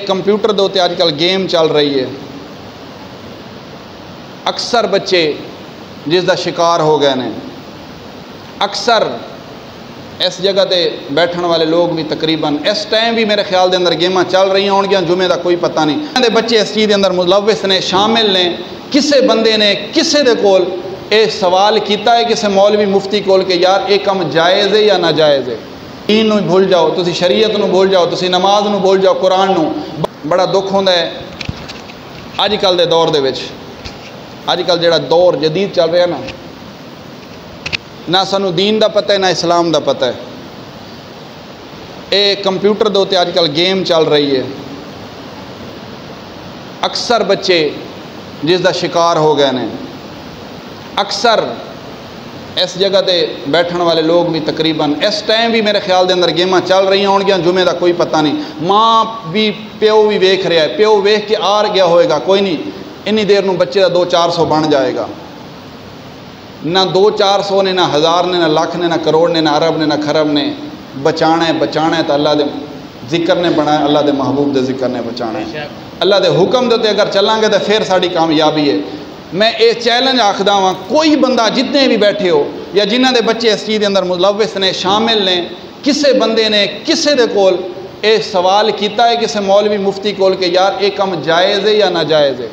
Computer ਦੇ ਉੱਤੇ ਅੱਜ ਕੱਲ੍ਹ ਗੇਮ ਚੱਲ ਰਹੀ ਹੈ। ਅਕਸਰ ਬੱਚੇ ਜਿਸ ਦਾ ਸ਼ਿਕਾਰ ਹੋ ਗਏ ਨੇ। ਅਕਸਰ ਇਸ ਜਗ੍ਹਾ ਤੇ ਬੈਠਣ ਵਾਲੇ ਲੋਕ ਵੀ ਤਕਰੀਬਨ ਇਸ ਟਾਈਮ ਵੀ ਮੇਰੇ ਖਿਆਲ ਦੇ ਅੰਦਰ ਗੇਮਾਂ ਚੱਲ ਰਹੀਆਂ ਹੋਣਗੀਆਂ, ਜੁਮੇ ਦਾ ਕੋਈ ਪਤਾ ਨਹੀਂ। ਇਹਨਾਂ ਦੇ ਬੱਚੇ ਇਸ ਚੀਜ਼ ਦੇ ਅੰਦਰ ਮੁਲਵਿਸ ਨੇ, ਸ਼ਾਮਿਲ ਨੇ। ਕਿਸੇ ਬੰਦੇ ਨੇ ਕਿਸੇ ਦੇ ਕੋਲ ਇਹ ਸਵਾਲ ਕੀਤਾ ਹੈ ਕਿਸੇ ਮੌਲਵੀ ਮੁਫਤੀ ਕੋਲ کہ ਯਾਰ ਇਹ ਕੰਮ ਜਾਇਜ਼ ਹੈ ਜਾਂ ਨਾਜਾਇਜ਼ ਹੈ? دین ਨੂੰ ਭੁੱਲ ਜਾਓ ਤੁਸੀਂ, ਸ਼ਰੀعت ਨੂੰ ਭੁੱਲ ਜਾਓ ਤੁਸੀਂ, ਨਮਾਜ਼ ਨੂੰ ਭੁੱਲ ਜਾਓ, ਕੁਰਾਨ ਨੂੰ। ਬੜਾ ਦੁੱਖ ਹੁੰਦਾ ਹੈ ਅੱਜ ਕੱਲ੍ਹ ਦੇ ਦੌਰ ਦੇ ਵਿੱਚ। ਅੱਜ ਕੱਲ੍ਹ ਜਿਹੜਾ ਦੌਰ ਜਦੀਦ ਚੱਲ ਰਿਹਾ ਨਾ ਸਾਨੂੰ دین ਦਾ ਪਤਾ ਹੈ ਨਾ ਇਸਲਾਮ ਦਾ ਪਤਾ ਹੈ। ਇਹ ਕੰਪਿਊਟਰ ਦੇ ਉੱਤੇ ਅੱਜ ਕੱਲ੍ਹ ਗੇਮ ਚੱਲ ਰਹੀ ਹੈ। ਅਕਸਰ ਬੱਚੇ ਜਿਸ ਦਾ ਸ਼ਿਕਾਰ ਹੋ ਗਏ ਨੇ। ਅਕਸਰ ਇਸ ਜਗ੍ਹਾ ਤੇ ਬੈਠਣ ਵਾਲੇ ਲੋਕ ਵੀ ਤਕਰੀਬਨ ਇਸ ਟਾਈਮ ਵੀ ਮੇਰੇ ਖਿਆਲ ਦੇ ਅੰਦਰ ਗੇਮਾਂ ਚੱਲ ਰਹੀਆਂ ਹੋਣਗੀਆਂ, ਜੁਮੇ ਦਾ ਕੋਈ ਪਤਾ ਨਹੀਂ। ਮਾਂ ਵੀ ਪਿਓ ਵੀ ਵੇਖ ਰਿਹਾ ਹੈ, ਪਿਓ ਵੇਖ ਕੇ ਆ ਗਿਆ ਹੋਏਗਾ ਕੋਈ ਨਹੀਂ ਇੰਨੀ ਦੇਰ ਨੂੰ ਬੱਚੇ ਦਾ 200-400 ਬਣ ਜਾਏਗਾ। نہ 200-400 نے، نہ 1000 نے، نہ لاکھ نے، نہ کروڑ نے، نہ ارب نے، نہ خرب نے۔ بچانا ہے تو اللہ دے ذکر نے بنایا، اللہ دے محبوب دے ذکر نے بچانا ہے۔ اللہ دے حکم دے اگر چلیں گے تو پھر ساری کامیابی ہے۔ میں یہ چیلنج آخدا ہوں کوئی بندہ جتنے بھی بیٹھے ہو یا جنہ دے بچے اس چیز کے اندر ملوث نے، شامل نے، کسے بندے نے کسے دے کول یہ سوال کیتا ہے کسے مولوی مفتی کول کہ یار یہ کم جائز ہے یا ناجائز ہے؟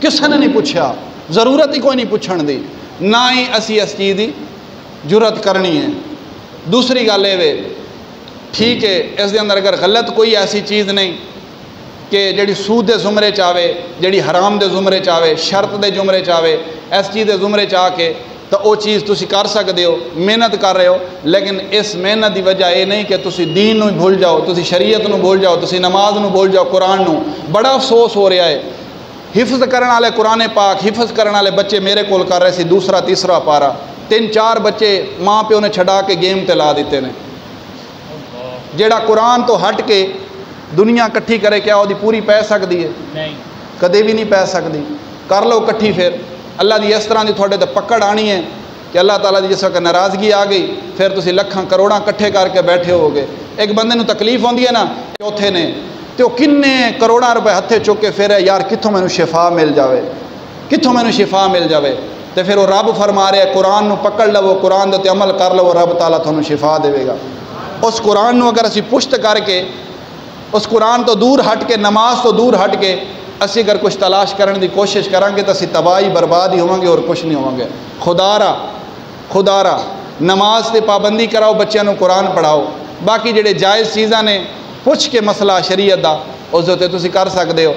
کسے نے نہیں پوچھا، ضرورت ہی کوئی نہیں پوچھن دی، نہ ہی اسی اس چیز کی جرت کرنی ہے۔ دوسری گل یہ ٹھیک ہے اس دے اندر اگر غلط کوئی ایسی چیز نہیں کہ جڑی سود دے زمرے چاہے، جڑی حرام دے زمرے چاہے، شرط دے زمرے چاہے، اس چیز دے زمرے چاہ کے تو وہ چیز تسی کر سکتے ہو، محنت کر رہے ہو، لیکن اس محنت دی وجہ یہ نہیں کہ تسی دین نو بھول جاؤ، تسی شریعت نو بھول جاؤ، تسی نماز نو بھول جاؤ، قرآن نو۔ بڑا افسوس ہو رہا ہے حفظ کرنے والے قرآن پاک حفظ کرنے والے بچے میرے کول کر رہے سی دوسرا تیسرا پارا، 3-4 بچے ماں پیو نے چھڈا کے گیم تے لا دیتے نے۔ جیڑا قرآن تو ہٹ کے دنیا کٹھی کرے کیا وہ پوری پی سکتی ہے؟ کدے بھی نہیں پی سکتی۔ کر لو کٹھی پھر اللہ دی اس طرح دی تھوڑے تے پکڑ آنی ہے کہ اللہ تعالیٰ دی جس وقت ناراضگی آ گئی پھر تسی لکھاں کروڑاں کٹھے کر کے بیٹھے ہو گے۔ ایک بندے نو تکلیف ہوندی ہے نا چوتھے نے تو کنے کروڑاں روپے ہتھے چک کے پھر یار کتوں مینوں شفا مل جاوے، کتوں مینوں شفا مل جاوے۔ تو پھر وہ رب فرما رہے قرآن نو پکڑ لو، قرآن دے عمل کر لو، رب تعالیٰ تھانوں شفا دے گا۔ اس قرآن نو اگر اسی پشت کر کے اس قرآن تو دور ہٹ کے، نماز تو دور ہٹ کے اسی اگر کچھ تلاش کرنے دی کوشش کریں گے تو اسی تباہی بربادی ہوں گے اور کچھ نہیں ہوں گے۔ خدا را نماز تے پابندی کراؤ، بچیاں نو قرآن پڑھاؤ، باقی جڑے جائز چیزاں نے پوچھ کے مسئلہ شریعت دا اس دے تے تسی کر سکتے ہو۔